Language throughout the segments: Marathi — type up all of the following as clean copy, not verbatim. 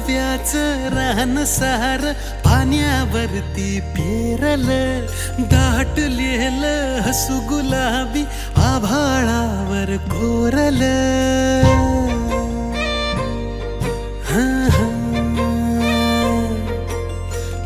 काजव्याचं रान सार पाण्यावरती पेरलं, दाटलेलं हसू गुलाबी आभाळावर कोरलं.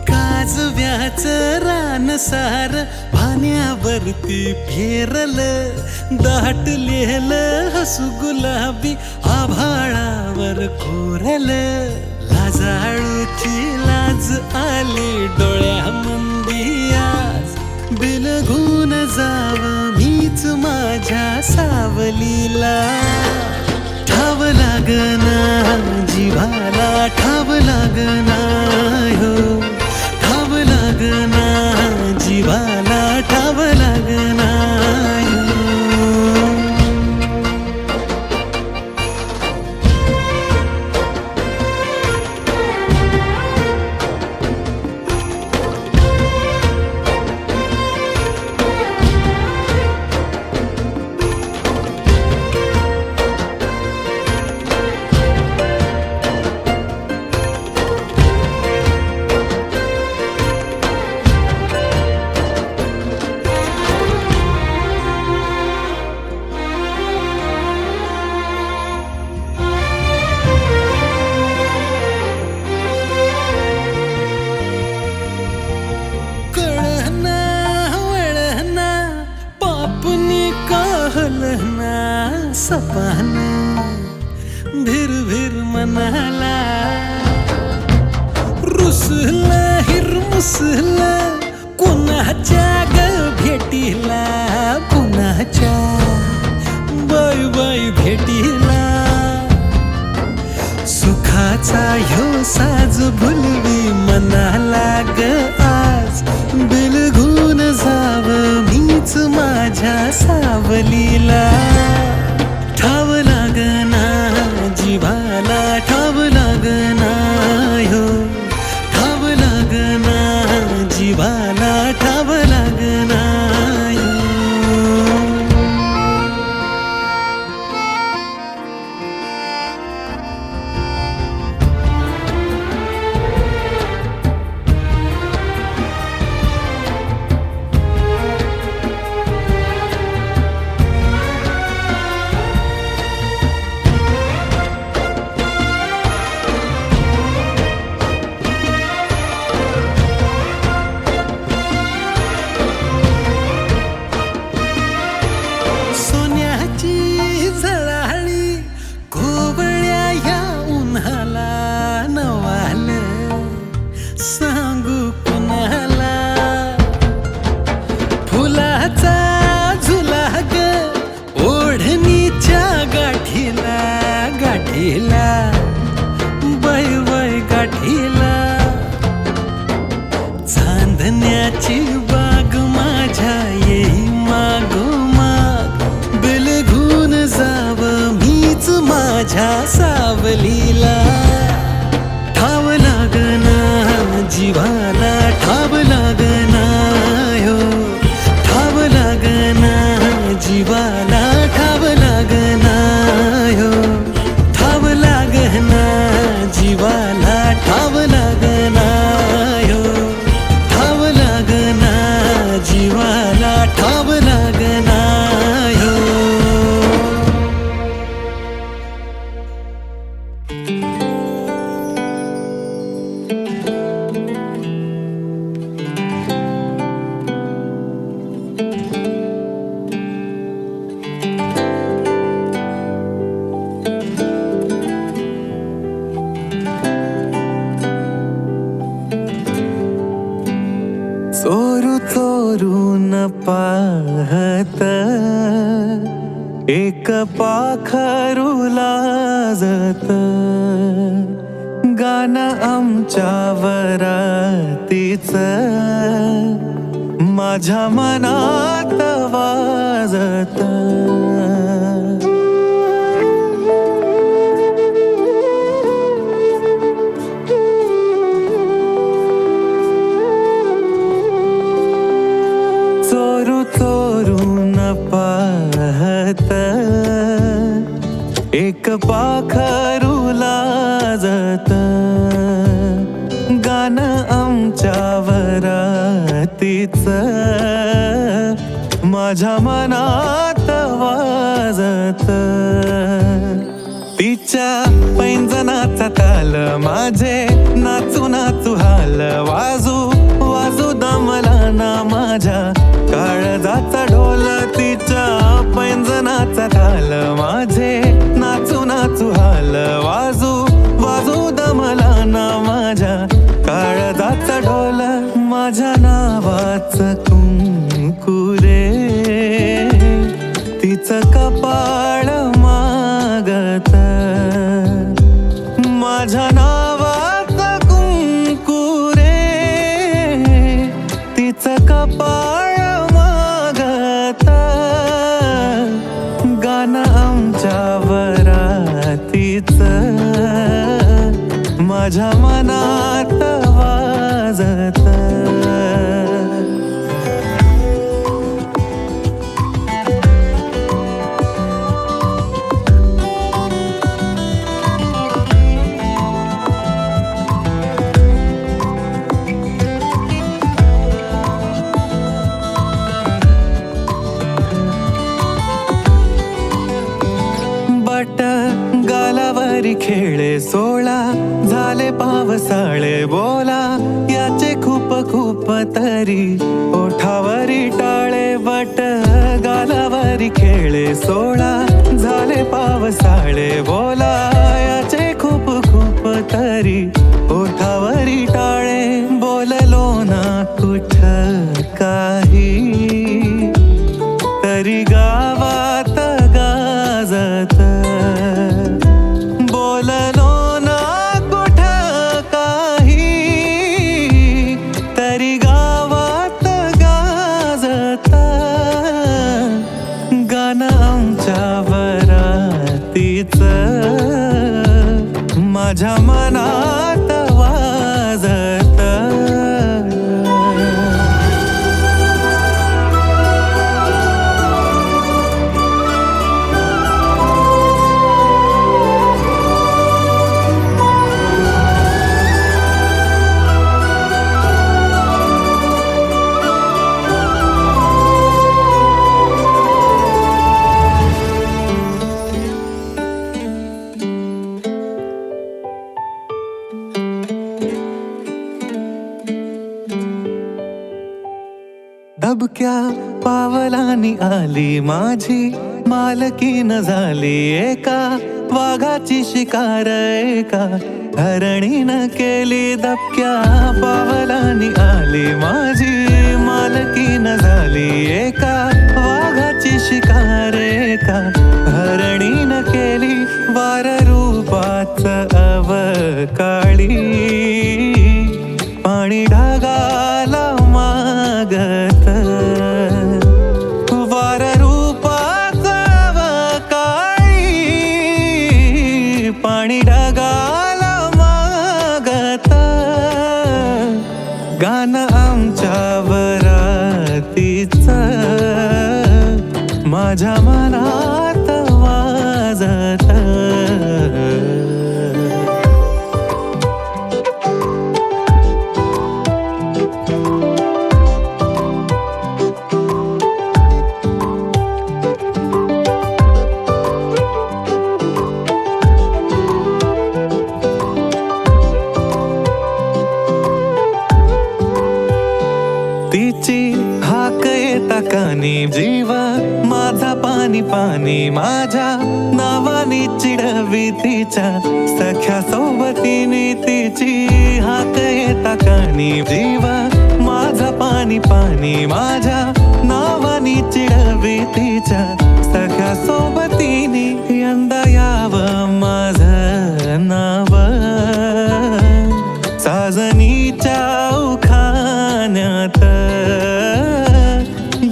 काजव्याचं रान सार पाण्यावरती पेरलं, दाटलेलं हसू गुलाबी आभाळावर कोरलं. लाजाळूची लाज आली डोळ्यामंदी आज, बिलगून जाव मीच माझ्या सावलीला. ठाव लागना जीवाला, ठाव लागना हो, ठाव लागना जीवाला, ठाव लागना हो. सपान भिर भिर मनाला, रुसला हिरमुसला कोणाच्या ग भेटीला, कोणाच्या बाय बाय भेटीला. सुखाचा ह्यो साज भुलवी मनाला ग आज, बिलगून जाव मीच माझ्या सावलीला. ठाव लागना जीवाला, ठाव लागना हो, ठाव लागना जीवाला, ठाव लागना हो. सांगू कुणाला फुलाचा झुला ग ओढणीच्या गाठीला, गाठीला बाय बाय गाठीला. चांदण्याची बाग माझ्या येई मागोमाग, बिलगून जाव मीच माझ्या सावलीला. ठाव लागना जीवाला, ठाव लागना हो, ठाव लागना जीवाला, ठाव लागना हो, ठाव लागना जीवाला, ठाव लागना हो, ठाव लागना जीवाला, ठाव लागना हो. चोरू चोरून पाहत एक पाखरू लाजत, गाणं आमच्या वरातीच माझ्या मनात वाजत. चोरू चोरून पाहत एक पाखरू लाजत, तीच माझ्या मनात वाजत. तिच्या पैंजनाचा ताल माझे नाचू नाचू हाल वाजू वाजू दमला ना माझ्या काळजाचा ढोल. तिच्या पैंजनाचा ताल माझे नाचू नाचू हाल वाजू वाजू दमला ना माझ्या काळजाचा ढोल. माझ्या नावाचं कुंकू रे तिचं कपाळ मागत. माझ्या नावाचं कुंकू रे तिचं कपाळ मागत. गाणं आमच्या वरातीचं माझ्या मनात वाजत. बट गालावरी खेळे सोळा झाले पावसाळे बोला याचे खूप खूप तरी ओठावरी टाळे. बट गालावरी खेळे सोळा झाले पावसाळे बोला याचे खूप खूप तरी ओठावरी टाळे. बोललो ना कुठ काही तरी गावात गाजत. बोललो ना कुठ काही तरी गावात गाजत. गाणं आमच्या वरातीचं माझ्या मनात वाजत. दबक्या पावलांनी आली माझी मालकीन झाली एका वाघाची शिकार एका हरणीनं केली. दबक्या पावलांनी आली माझी मालकीन झाली एका वाघाची शिकार एका हरणीनं केली. वार रूपाच अवकाळी पाणी ढगाला मागत. वार रूपाच अवकाळी पाणी ढगाला मागत. गाणं आमच्या वरातीचं माझ्या मनात वाजत. तिची हाक येता कानी जीवा माझा पाणी पाणी माझ्या नावानी चिडवी तिच्या सख्या सोबतीने. तिची हाक येता कानी जीवा माझा पाणी पाणी माझ्या नावानी चिडवी तिच्या सख्या सोबतीने. यंदा यावं माझं नाव साजनीच्या उखाण्यात.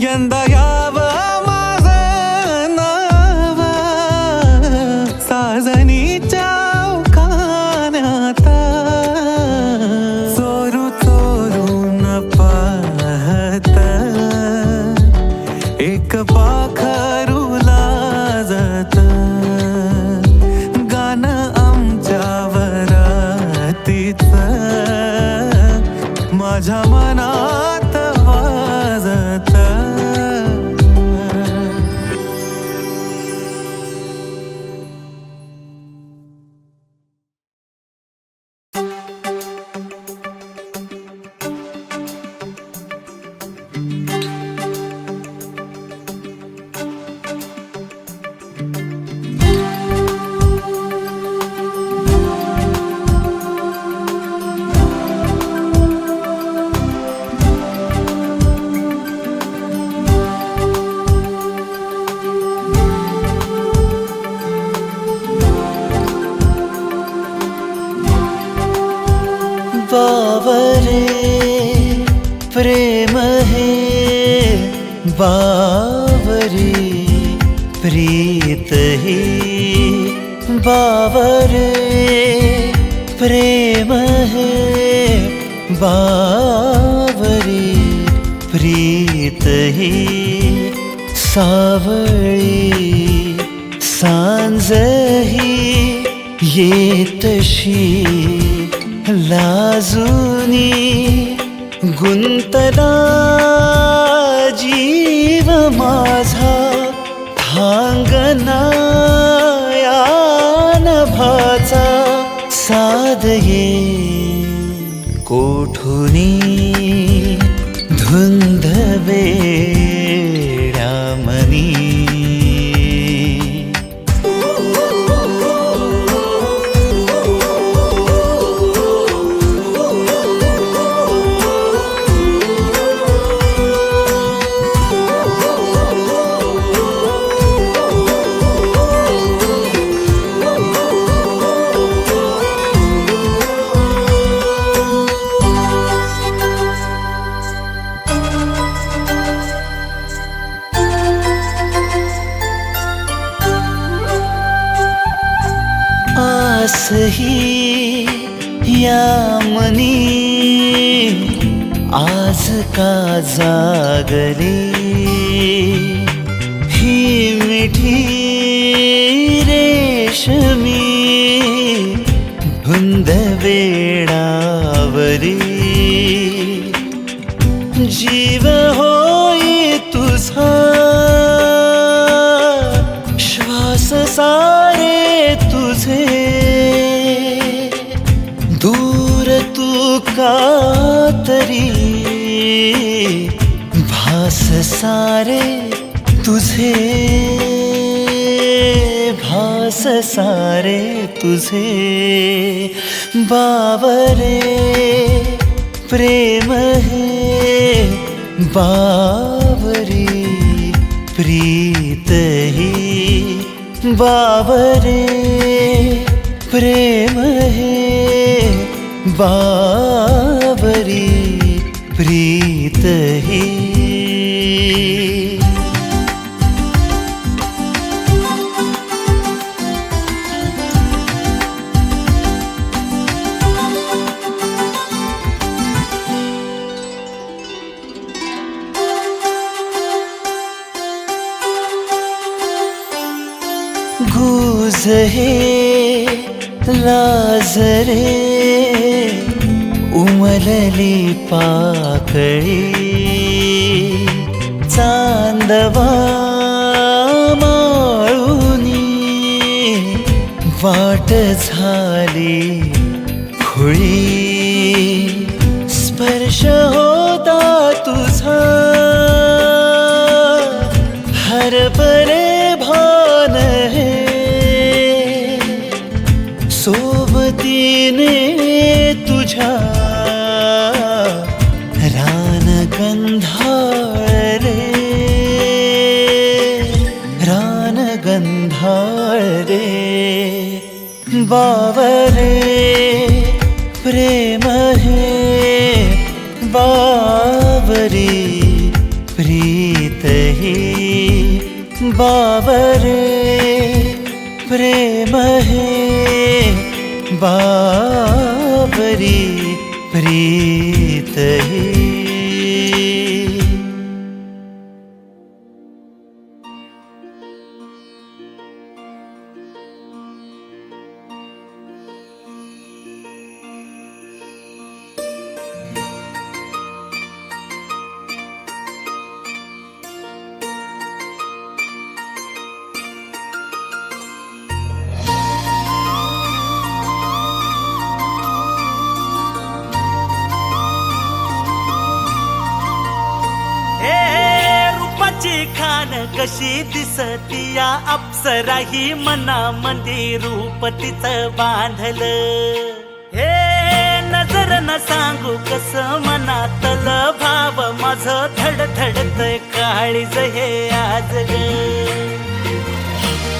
यंदा यावं माझं नाव साजनीच्या उखाण्यात. चोरू चोरून पाहत एक पाखरू प्रेम हे बावरी प्रीत ही बावरे प्रेम हे बावरी प्रीत ही सावळी सांज ही येतशी लाजुनी गुंतला जीव माझा थांगना या नभाचा साधये कोठुनी धुंद वेळामनी आसही या मनी आज का जागली ही मिठी रेशमी धुंद वेळावरी जीव होई तुझा श्वास सारे तुझे दूर तू का तरी भास सारे तुझे भास सारे तुझे बावरे प्रेम हे बावरी प्रीत ही बावरे प्रेम हे बावरी प्रीत ही गुज हे लाजरे उमलली पाकळी चांदवा माळुनी वाट झाली खुळी स्पर्श होता तुझा हरभरे भान हे सोबतीने तुझ्या रानगंधाळ रे रानगंधाळ रे बावरे प्रेम हे बावरी प्रीत ही बावरे प्रेम हे बावरी प्रीत ही खान कशी दिसतीया अप्सरा ही मनामध्ये रूप तिचं बांधलं हे नजर न सांगू कस मनातल भाव माझं धडधडतय काळीज हे आज ग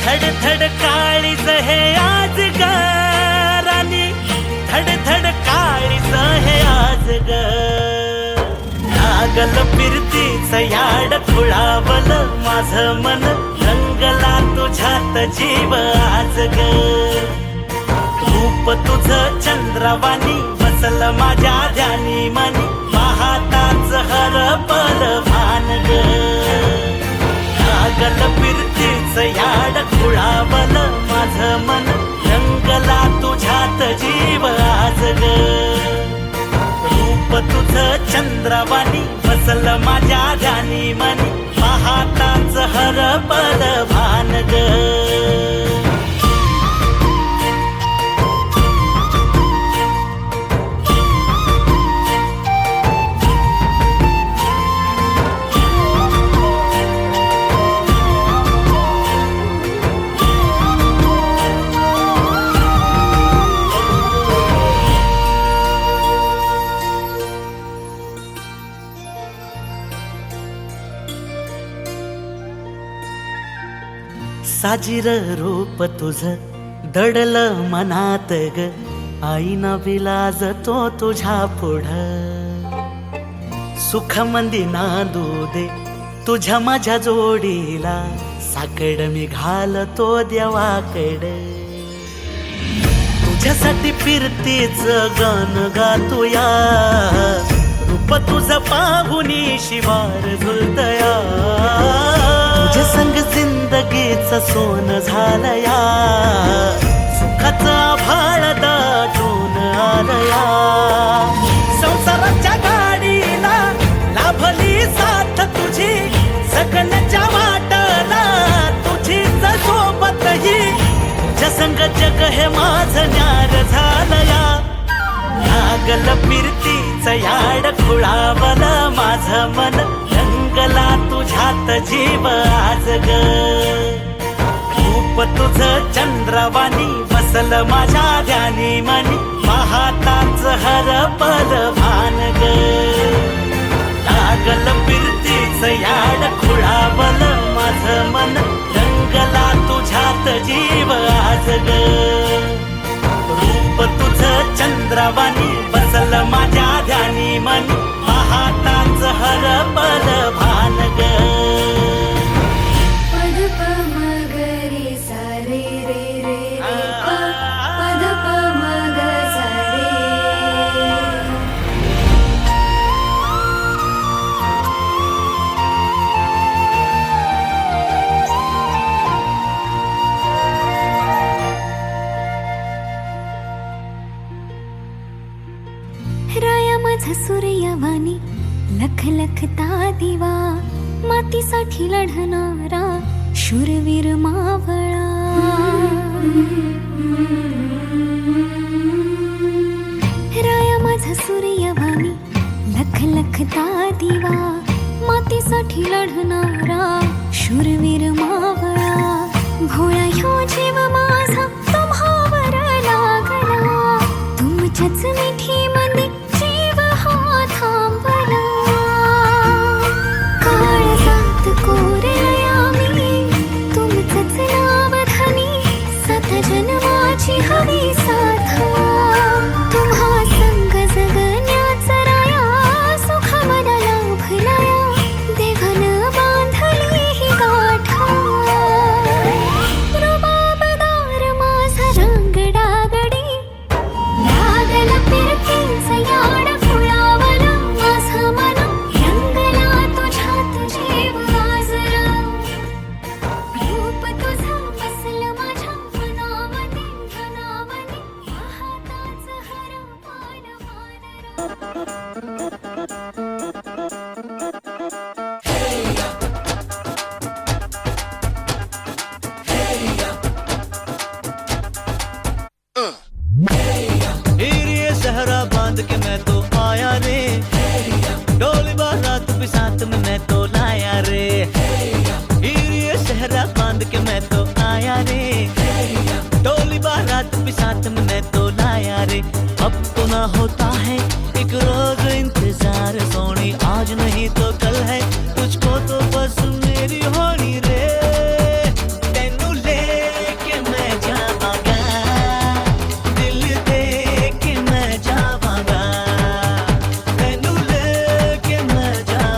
धडधड काळीज हे आज ग राणी धडधड काळीज हे आज ग लागल फिरतीच याड खुळावल माझं मन रंगला तुझ्यात जीव आज ग रूप तुझं चंद्रवाणी बसल माझ्या ध्यानी मनी पाहताच हरपल भान ग लागल फिरतीच याड खुळावल माझं मन रंगला तुझ्यात जीव आज ग रूप तुझं चंद्रवाणी बसल माझ्या ध्यानी मनी पाहताच हरपल भान ग साजिर रूप तुझ दडल मनात ग आईना विलाज तो तुझ्या पुढ सुख मंदी नांदू दे तुझ्या माझ्या जोडीला साकड मी घालतो देवाकड तुझ्यासाठी फिरतीच गाण गातोया रूप तुझ पाहुनी शिवार झुलतया तुझ्या संग जिंदगीच सोन झालया सुखाचा भाळ दाटून आलया संसाराच्या गाडीला लाभली साथ तुझी जगण्याच्या वाटला तुझीच सोबतही तुझ्या संग जग हे माझं न्यार झालया लागल फिरतीच याड खुळावल माझं मन रंगला तुझ्यात जीव आज ग रूप तुझं चंद्रवाणी बसल माझ्या ध्यानी मनी पाहताच हरपल भान ग लागल फिरतीच याड खुळावल माझं मन रंगला तुझ्यात जीव आज ग रूप तुझं चंद्रवाणी बसल माझ्या ध्यानी मनी पाहताच हरपल भान ग पद प म ग रे सा रे रे रे रे प पद प म ग सा रे राया माझा सूर्यवाणी लख लखता दिवा मातीसाठी लढणारा शूरवीर मावळा राया माझा सूर्यवाणी लख लखता दिवा मातीसाठी लढणारा शूरवीर मावळा भोळा ह्यो जीव माझा तुम्हावर लागला तुमच्याच मिठी मध्ये जीव हा थांबला काळजात कोरलया मी तुमचंच नाव धनी सात जन्माची हवी साथ तुम्हा संग जगण्याचा राया सुख मला लाभलया देवन बांधली ही गाठ रुबाबदार माझा रांगडा गडी लागल फिरतीच याड खुळावल माझं मन रंगला तुझ्यात जीव गाजला रूप तुझं बसल माझ्या मनामध्ये मनामध्ये पाहताच हरपाल ये सहरा बांध के मैं तो आया रे डोली बारात भी साथ में मैं तो लाया रे ये सहरा बांध के मैं तो आया रे डोली बारात भी साथ में मैं तो लाया रे अब तो ना होता है एक रोज इंतजार सोनी आज नहीं तो कल है तुझको तो बस मेरी होनी रे तेनू लेके मैं जावांगा दिल दे के मैं जावांगा तेनू लेके मैं जावांगा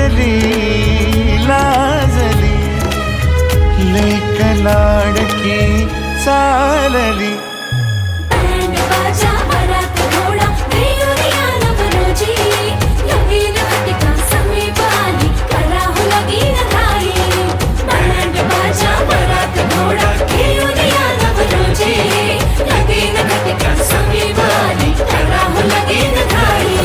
लाजली लाजली लेक लाडकी चालली. बाजा वरात घोडा देऊया नवरोजी लगीन घटिका समीप आली करा हो लगीन घाई. बँड बाजा वरात घोडा देऊया नवरोजी लगीन घटिका समीप आली करा हो लगीन घाई.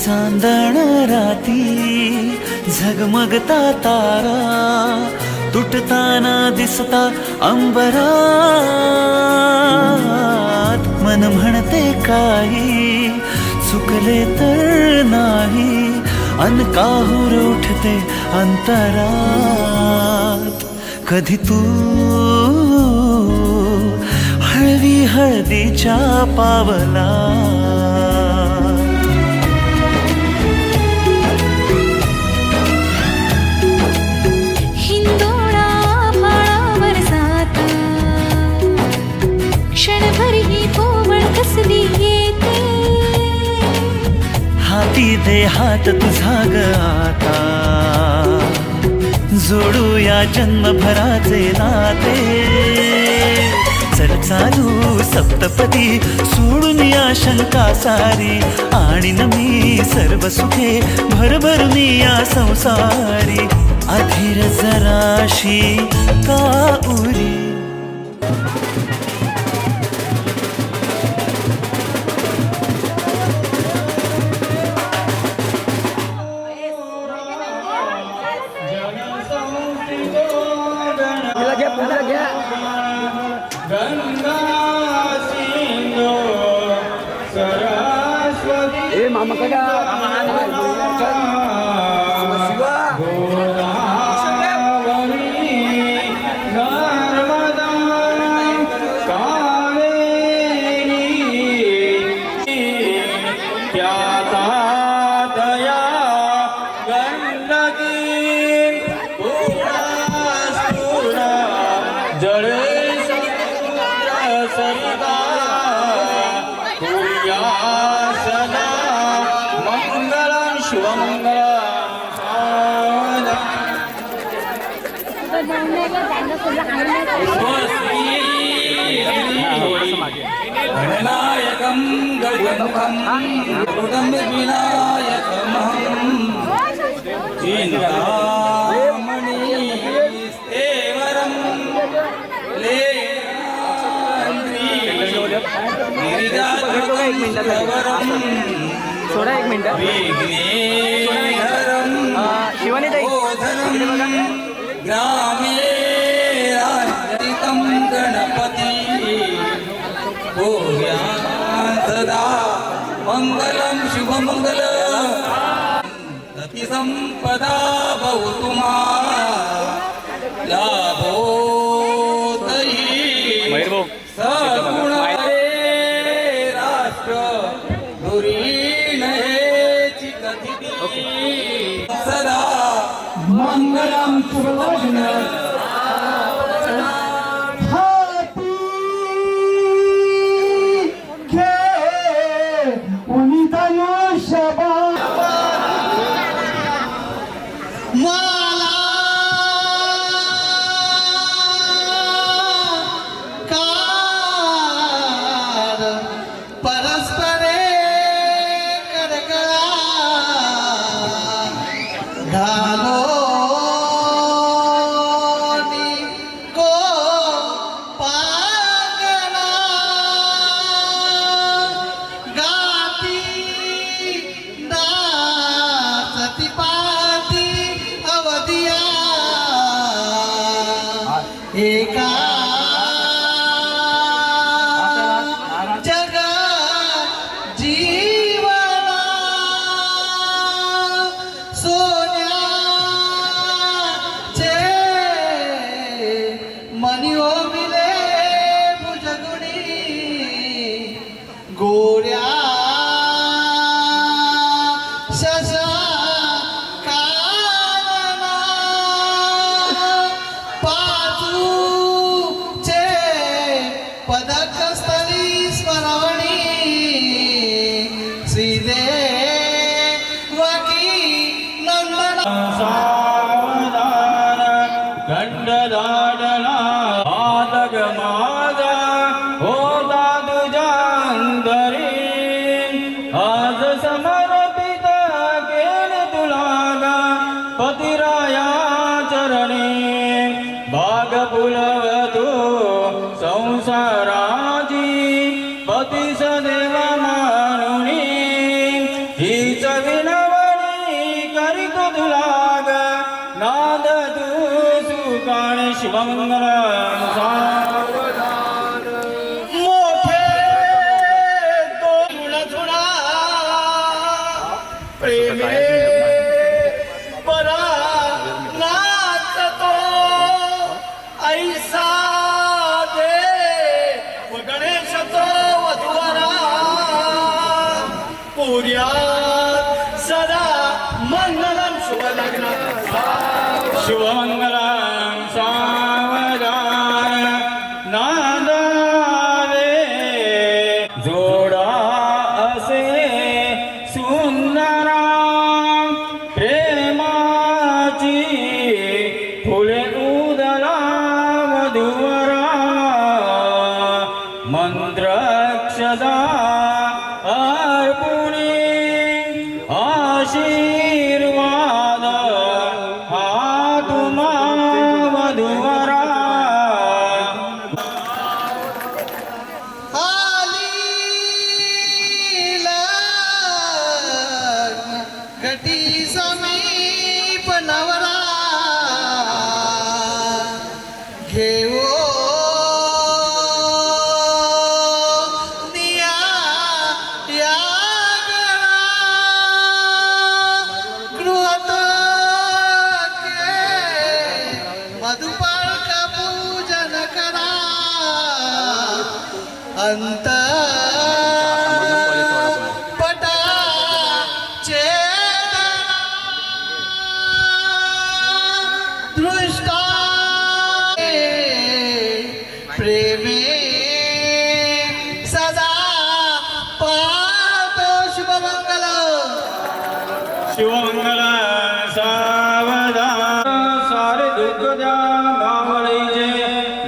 चांदण राती झगमगता तारा तुटताना दिसता अंबरात. मन म्हणते काही चुकले तर नाही अन काहूर उठते अंतरात. कधी तू हळवी हळदीच्या पावला हिंदोळा माळावर जाता क्षणभर ही कोवळ कसली येते. हाती दे हात तुझा ग आता जोडूया जन्मभराचे नाते. चल चालू सप्तपदी सोडून या शंका सारी आणि मी सर्व सुखे भरभरून या संसारी. अधीर जराशी का उरी मामा कदा गणनायकं गजमुखं विनायकमहं चिन्तामणिस्तेवरं विघ्नेश्वरं ग्रामे राजरितं गणपति भूया सदा मंगलम शुभमंगल. संपदा भवतु मा लाभोतहि सगुणारे राष्ट्र धुरीण हेची कथिती सदा मंगलम शुभमंगल. परस्परे करगळा घालोनी को पागला गाती दासती पाती अवधिया एका जीवना सोन्या थंड दाडला आदग माझा होता तुझ्या अंतरी आज समर्पित केले तुला गा पतिराया चरणी बाग फुलवतो संसाराची पती सदैव मानुनी हीच विनवणी करीतो तुला ग नाद तू सुकाण शिवमंगल मोठे तो गुणधुणा प्रेमे परा नाचतो ऐसा दे व गणेश तो वधुवरा पुर्यात सदा मंगलम शुभलग्न शिवमंगलम सावधान नादावे जोडा असे सुंदरा प्रेमाची फुले उदला मधुवरा मंत्रक्षदा अर्पुणी आशीर्वाद हा तुम्हा मधुवरा घटी समीप नवरा घेऊ निया या गृहत मधुपाळ पूजन करा अंत दृष्टा प्रेमे सदा पाहतो शुभमंगल शिवमंगल सावधान सारे दुःख द्या मावळीचे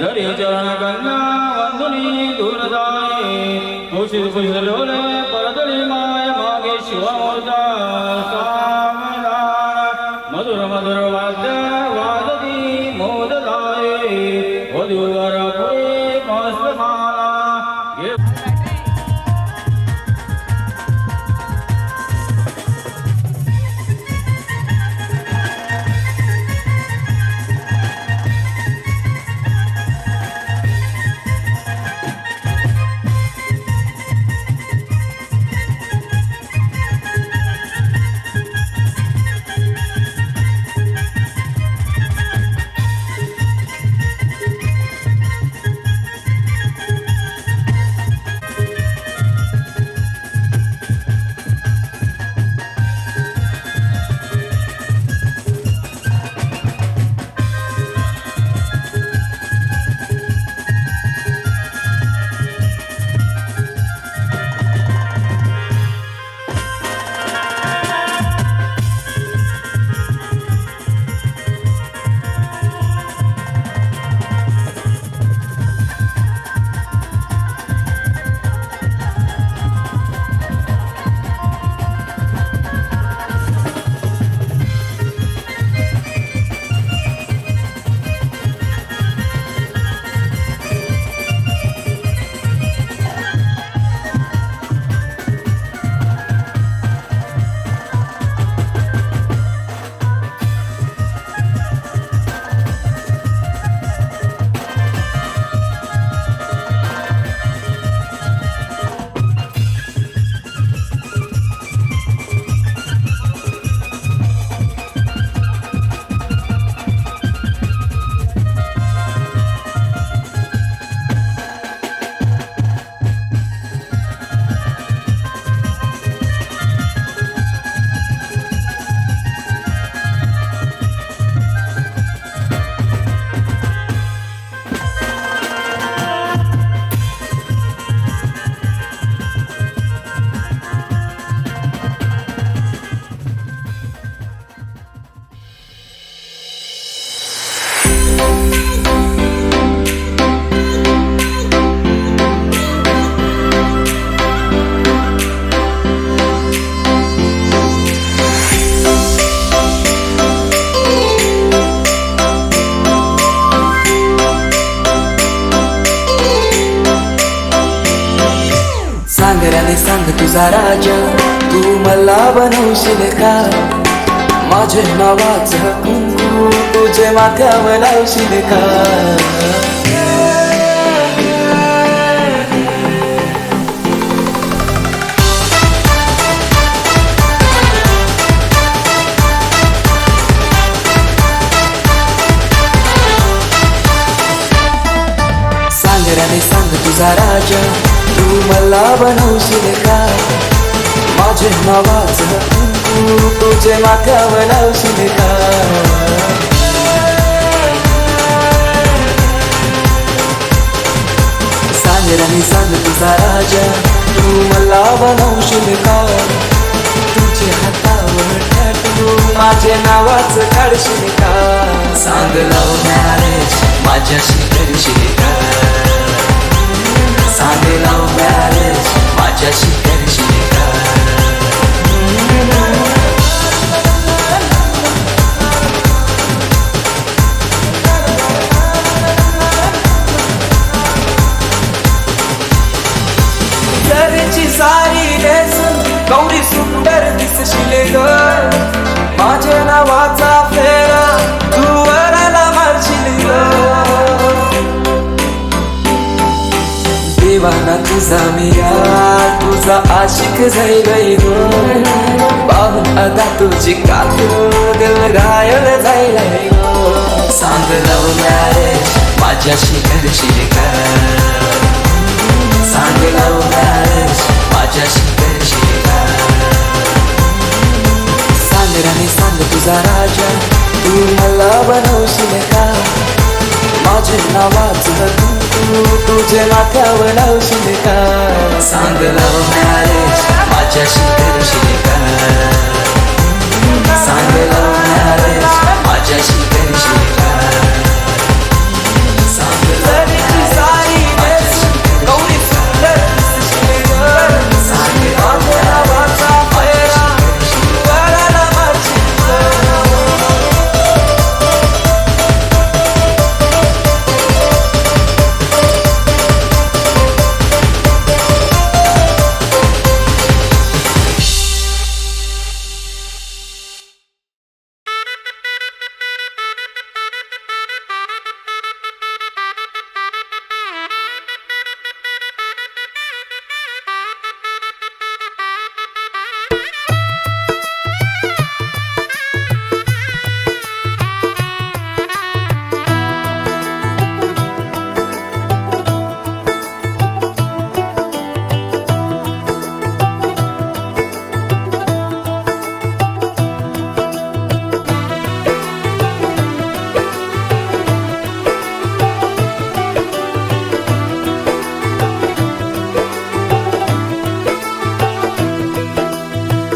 घरी चरण गंगा वंदुनी दूरदाई तुळशी पुजलोले परतळी माय मागे शिवमूर्ता सावधान मधुर मधुर वाद्य वादती मोददाये वधूवर पुढे मस्त माला घे सांग तुझा राजा, तू मला बनवशील का? माझे नावाचं कुंकू तुझे माथ्यावर लावशील का? सांग रे सांग तुझा राजा, तू मला बनवशील का? माझे नावाचं कुंकू तुझे माथ्यावर लावशील का? सांग रे सांग तुझा राजा, तू मला बनवशील का? तुझे हातावर टॅटू माझे नावाचं काढशील का? सांग लव्ह मॅरेज माझ्याशी करशील का? सांग लव्ह मॅरेज माझ्याशी करशील का? घरची सारी नेसून गौरी सुंदर दिसशील ग. माझ्या नावाचा फेरा तू वराला मारशील ग. देवाना तुझा मिया तुझा आशिक जाईल गो. पाहून अदा तुझी काकू दिल घायल जाईल गो. सांग लव्ह मॅरेज माझ्याशी करशील का? सांग लव्ह मॅरेज माझ्याशी करशील का? सांग राणी सांग तुझा राजा, तू मला बनवशील का? माझे नावाचं कुंकू तुझे माथ्यावर लावशील का? सांग लव्ह मॅरेज माझ्याशी करशील का? सांग लव्ह मॅरेज माझ्याशी करशील का? सांग लव्ह सारी गौरी सुंदर दिसशील ग. सांग माझ्या नावाचा फेरा वराला मारशील ग.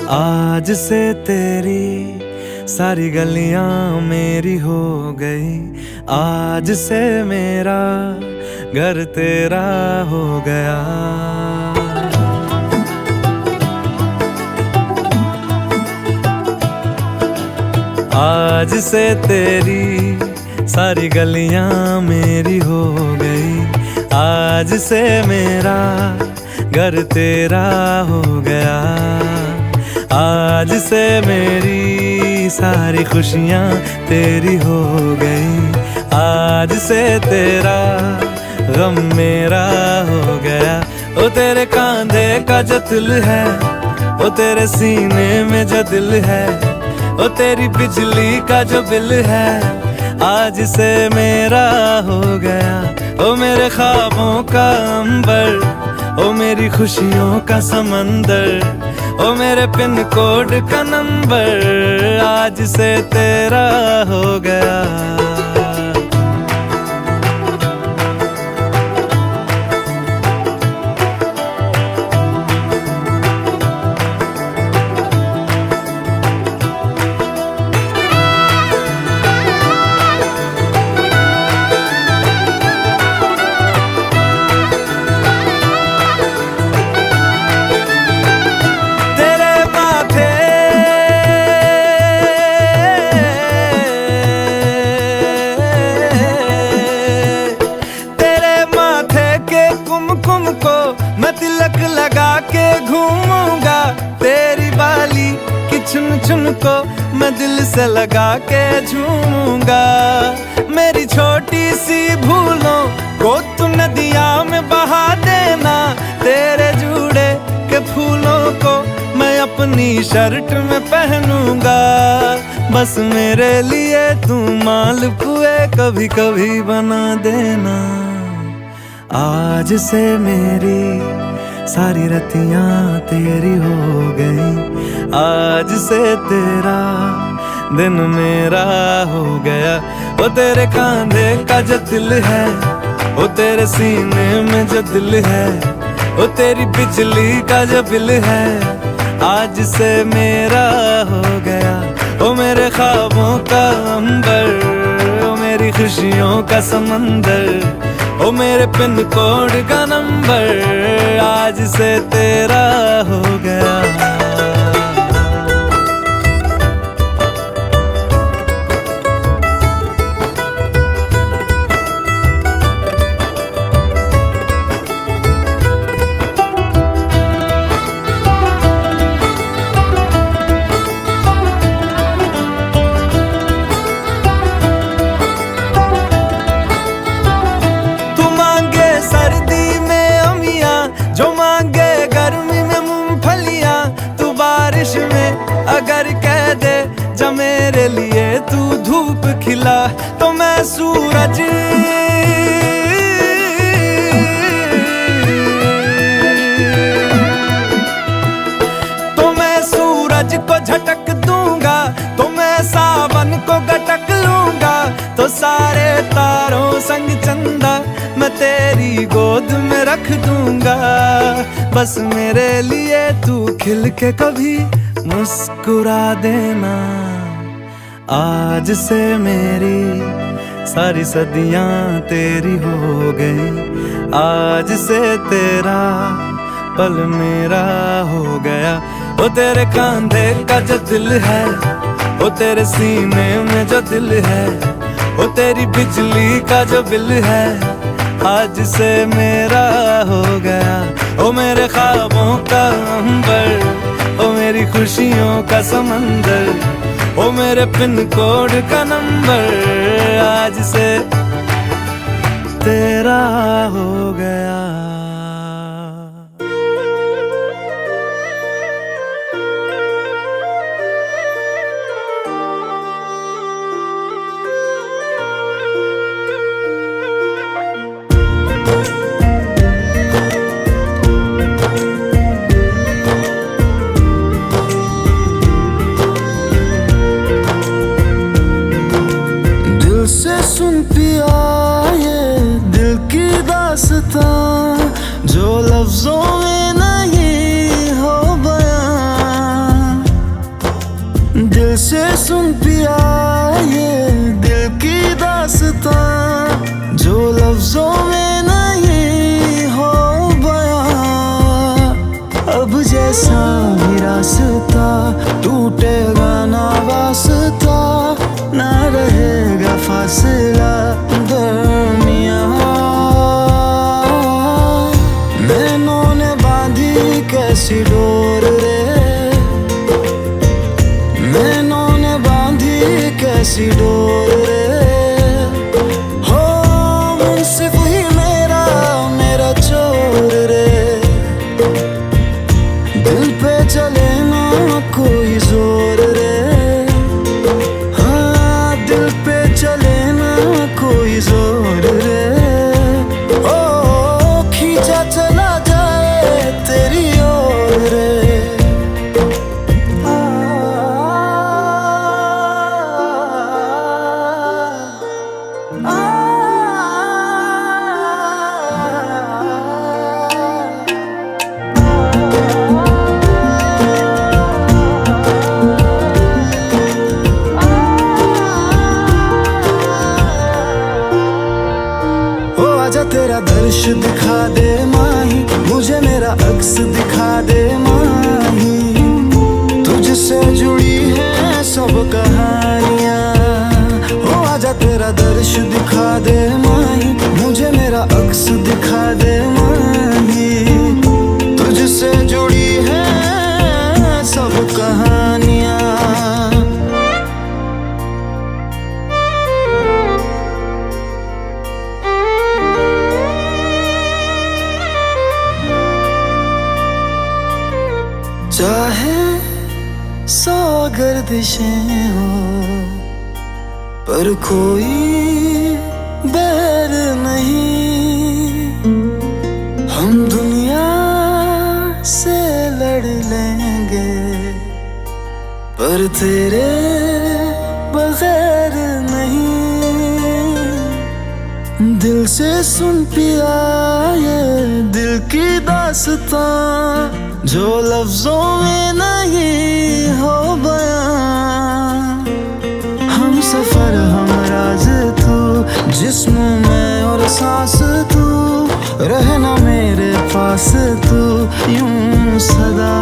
आज से तेरी सारी गलियां मेरी हो गई. आज से मेरा घर तेरा हो गया. आज से तेरी सारी गलियां मेरी हो गई. आज से मेरा घर तेरा हो गया. आज से मेरी सारी खुशियाँ तेरी हो गई. आज से तेरा गम मेरा हो गया. ओ तेरे कांधे का जो दिल है, ओ तेरे सीने में जो दिल है, ओ तेरी बिजली का जो बिल है, आज से मेरा हो गया. ओ मेरे ख्वाबों का अंबर, ओ मेरी खुशियों का समंदर, ओ मेरे पिन कोड का नंबर, आज से तेरा हो गया. छुन को मैं दिल से लगा के झूमूंगा। मेरी छोटी सी भूलों को तू नदिया में बहा देना। तेरे जुड़े के फूलों को मैं अपनी शर्ट में पहनूंगा। बस मेरे लिए तू मालपुए कभी कभी बना देना। आज से मेरी सारी रतियां तेरी हो गई। आज से तेरा दिन मेरा हो गया। वो तेरे कांधे का जो दिल है, वो तेरे सीने में जो दिल है, वो तेरी बिजली का जो बिल है, आज से मेरा हो गया। वो मेरे ख्वाबों का अंबर, वो मेरी खुशियों का समंदर, ओ मेरे पिन कोड का नंबर, आज से तेरा हो गया। जो मांगे गर्मी में मूंगफलियां, तू बारिश में अगर कह दे जा मेरे लिए तू धूप खिला, तो मैं सूरज को झटक दूंगा। तो मैं सावन को गटक लूंगा। तो सारे तारों संग चंदा मैं तेरी गोद में रख दूंगा। बस मेरे लिए तू खिल के कभी मुस्कुरा देना। आज से मेरी सारी सदियां तेरी हो गई। आज से तेरा पल मेरा हो गया। वो तेरे कांधे का जो दिल है, वो तेरे सीने में जो दिल है, वो तेरी बिजली का जो बिल है, आज से मेरा हो गया। ओ मेरे ख्वाबों का अंबर, ओ मेरी खुशियों का समंदर, ओ मेरे पिन कोड का नंबर, आज से तेरा हो गया। सुन पिया ये दिल की दास्तां, जो लफ्जों में नहीं हो बयां। दिल से सुन पिया ये दिल की दास्तां, जो लफ्जों में नहीं हो बयां। अब जैसा भी रास्ता टूटेगा ना वास्ता, ना रहेगा फासला दरमियां। नैनों ने बांधी कैसी डोर रे, नैनों ने बांधी कैसी डोर रे। हो मुंसिफ ही मेरा मेरा चोर रे, दिल पे चले ना कोई जोर रे। कोई जोर रे, ओ खींचा चला जाए तेरी ओर रे। आजा तेरा दर्श दिखा दे माही, मुझे मेरा अक्स दिखा दे माही। तुझसे जुड़ी है सब कहानियां। ओ आजा तेरा दर्श दिखा दे माही, मुझे मेरा अक्स दिखा दे माही। तुझसे जुड़ी है सब कहानियां। गर्दिशें हो पर कोई बैर नहीं। हम दुनिया से लड़ लेंगे पर तेरे बगैर नहीं। दिल से सुन पिया ये दिल की दास्तां जो लफ्जों में नहीं हो बयां। हम सफर हम राज तू जिस्म में और सांस तू रहना मेरे पास तू यूं सदा।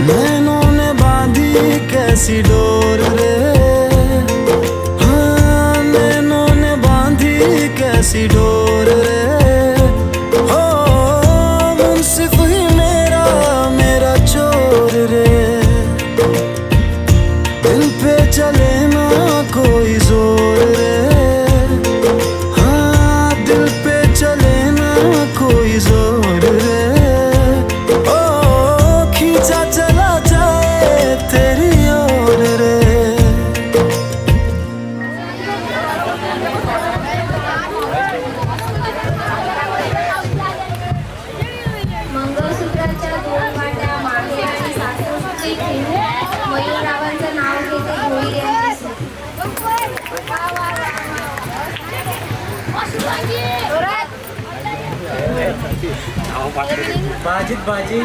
नैनों ने बांधी कैसी डोर रे, हाँ नैनों ने बांधी कैसी डोर रे। हो मुंसिफ ही मेरा चोर रे। दिल पे चले ना कोई जोर रे, हाँ दिल पे चले ना कोई जोर रे। ओ खींचा चला जाए तेरी ओर रे। मंगळसूत्राच्या दोन वाट्या मागे आणि सासूची ठेवून मयूररावांचं नाव घेते भोईर यांची सून. बाजीत बाजी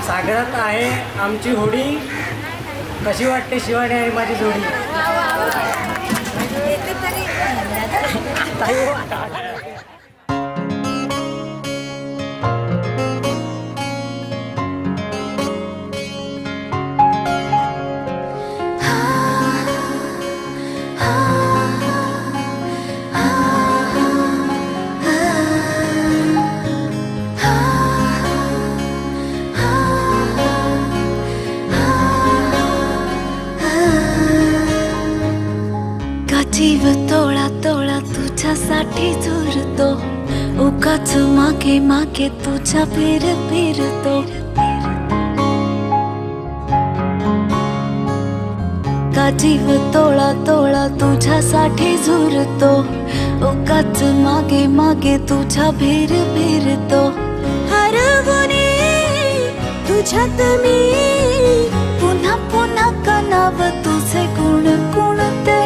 सागरात आहे आमची होडी. कशी वाटते शिवानी आणि माझी जोडी? जीव तोळा तोळा तुझ्यासाठी झुरतो, उगाच मागे मागे तुझ्या फिरतो. का जीव तोळा तोळा तुझ्यासाठी झुरतो, उगाच मागे मागे तुझ्या फिरतो. हरवणे तुझ्यात मी पुन्हा पुन्हा कनाव तुझे गुण कोणते.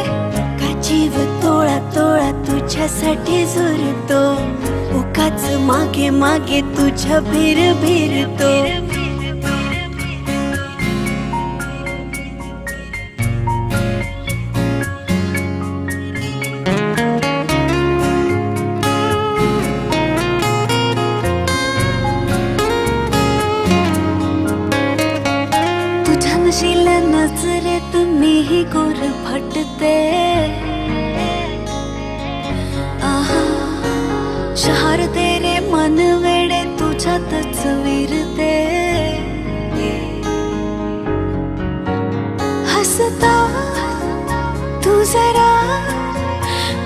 जीव तोळा तोळा तुझ्यासाठी झुरतो, उगाच मागे मागे तुझ्या फिरतो. तुझ्या नशीला नजरेत मीही गोर फटते. शहर तेरे मन वेडे तुझ्यातच विरते. हसता तू जरा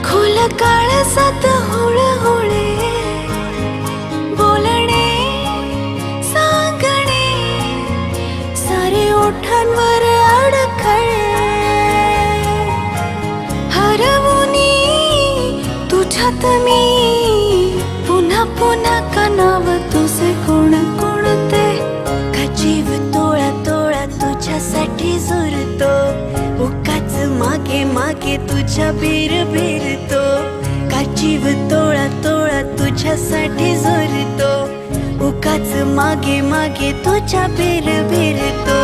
खोल काळजात हुळहुळे. बोलणे सांगणे सारे ओठांवर अडखळे. हरवुनी तुझ्यात मी पुन्हा पुन्हा कनाव तुझे कोण कोणते. का जीव तोळा तोळा तुझ्यासाठी झुरतो, उगाच मागे मागे तुझ्या फिरतो. का जीव तोळा तोळा तुझ्यासाठी झुरतो, उगाच मागे मागे तुझ्या फिरतो.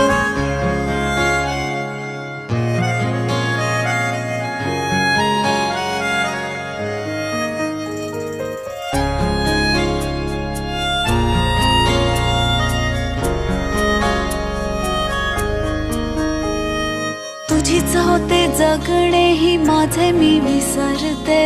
तुझीच होते जगणे ही माझे मी विसरते.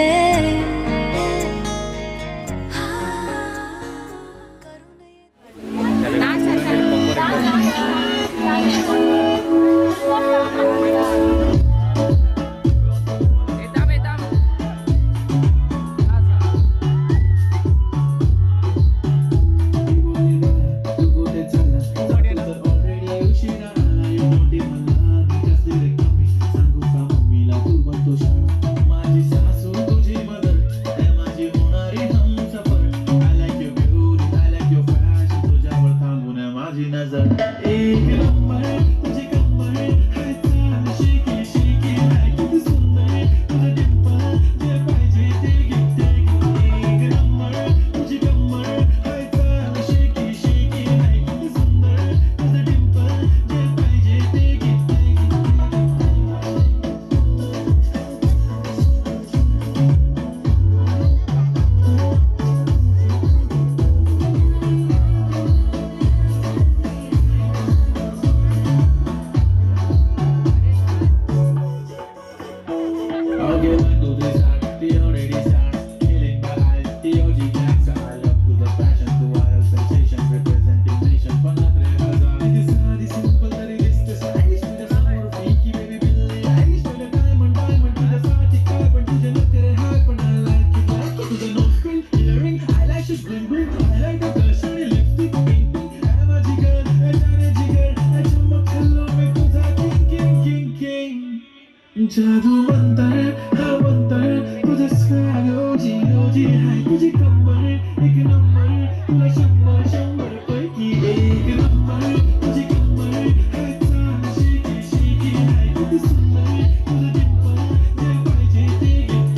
तुझी हाय तुझी कंबर एक नंबर तुला 100 पैकी एक नंबर तुझी कंबर हाय छान शेकी शेकी हाय किती सुंदर तुझं डिंपल जे पाहिजे ते घे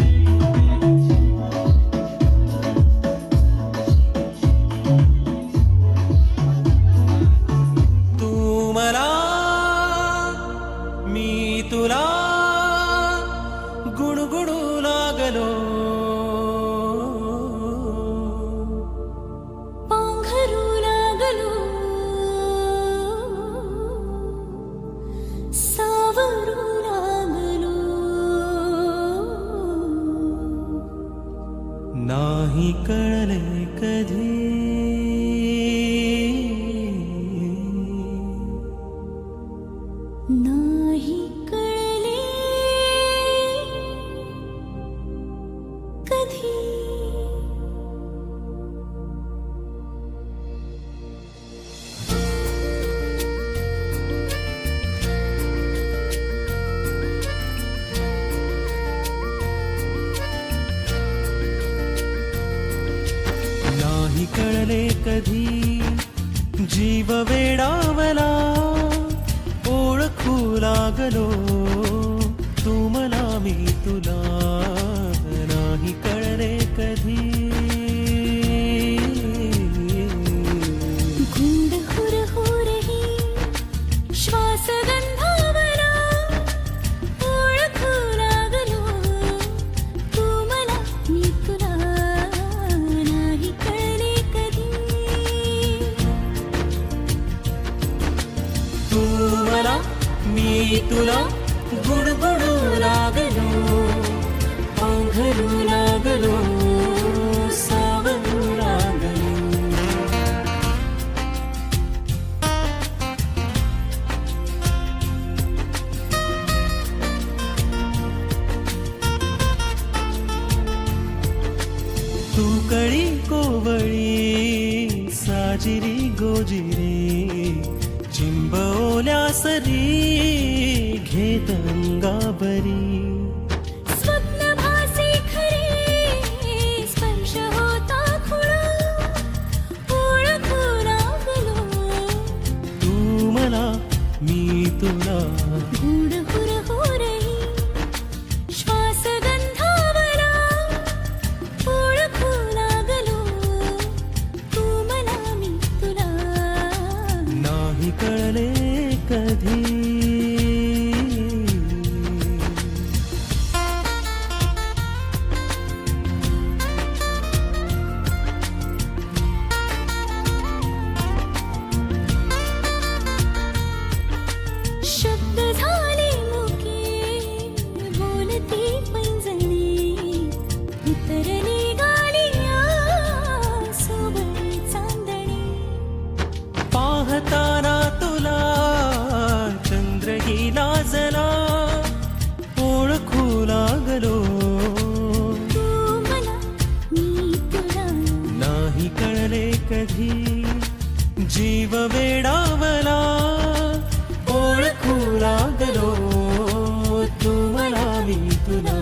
तू मला मी तुला गुणगुणू लागलो पांघरू लागलो सावरू लागलो नाही कळले कधी नाही कळले कधी नाही कळले कधी जीव वेडावला ओळखू लागलो तू मला मी तुला नाही कळले कधी गुंड हुर हुरही श्वास गंधावला ओळखू लागलो तू मला मी तुला नाही कळले कधी तू मला मी तुला गुणगुणू लागलो पांघरू लागलो सावरू लागलो तू कळी कोवळी साजिरी गोजिरी चिंबवल्या सरी घेत अंगाबरी स्वप्नभासी खरे स्पर्श होता खुळा ओळखू लागलो तू मला मी तुला गुड हुर हुरही श्वास गंधावला ओळखू लागलो तू मला मी तुला नाही कळले कधी शब्द झाले मुके बोलती पैंजणी उतरली गालिया सोबत चांदणी पाहताना तुला चंद्रही लाजला ओळखू लागलो तू मला मी तुला नाही कळले कधी जीव वेडावला ओळखू लागलो तू मला मी तुला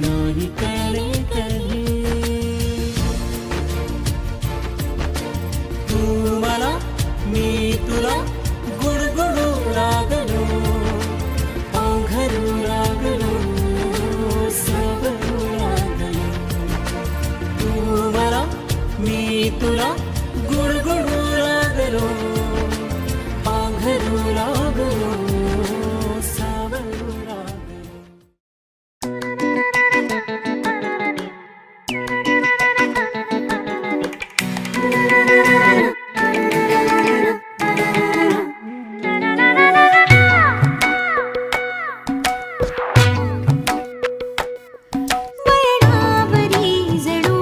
नाही कळले कधी तू मला मी तुला गुणगुणू लागलो पांघरू लागलो सावरू लागलो तू मला मी तुला गुणगुणू लागलो पांघरू लागलो सावरू लागलो वळणावरी जणू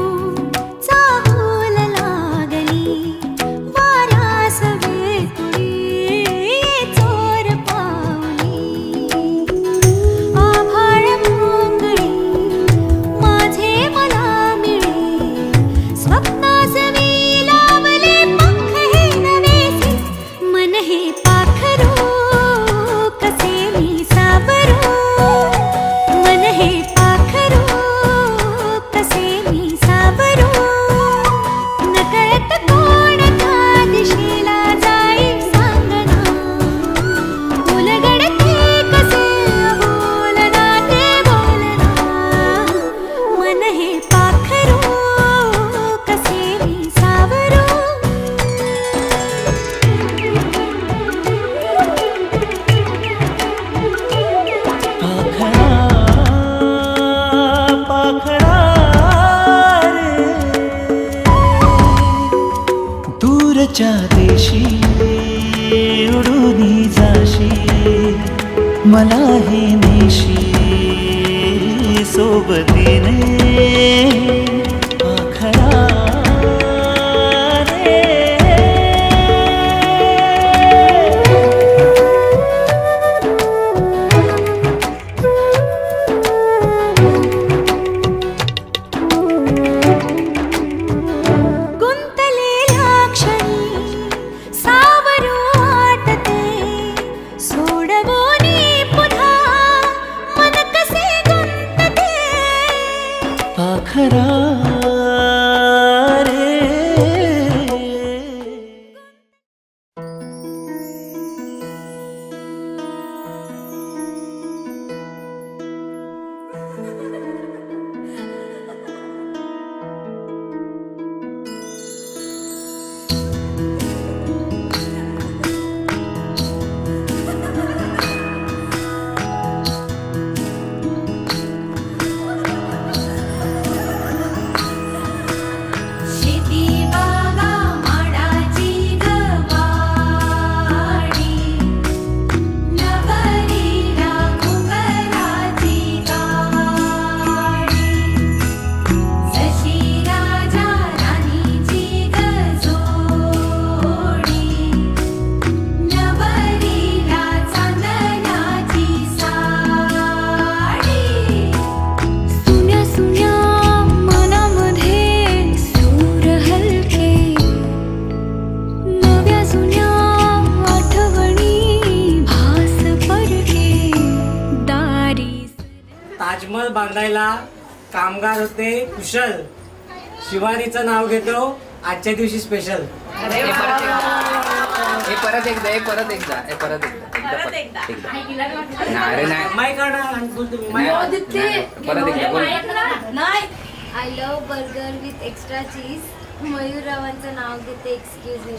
चाहूल लागली दूरच्या देशी उडून जाशी मलाही नेशी सोबतीने आखरा गुंतलेल्या क्षणी सावरू वाटते सोडवोनी पुन्हा मन कसे गुंतते आखरा रे शेती बागा माडाची गवाडी नवरीला घुंगराची गाडी जशी राजा राणीची गजोडी नवरीला चांदण्याची साडी सुन्या सुन्या मनामध्ये सूर हलके नव्या जुन्या आठवणी भास परके दारी ताजमहल बांधायला कामगार होते कुशल. शिवानीचं नाव घेतो आजच्या दिवशी स्पेशल. परत एकदा अरे नाही माईक आणा आणि बोल तुम्ही. परत एकदा बोल. I love burger with extra cheese. Mayur रावांचं नाव घेते. एक्सक्यूज मी.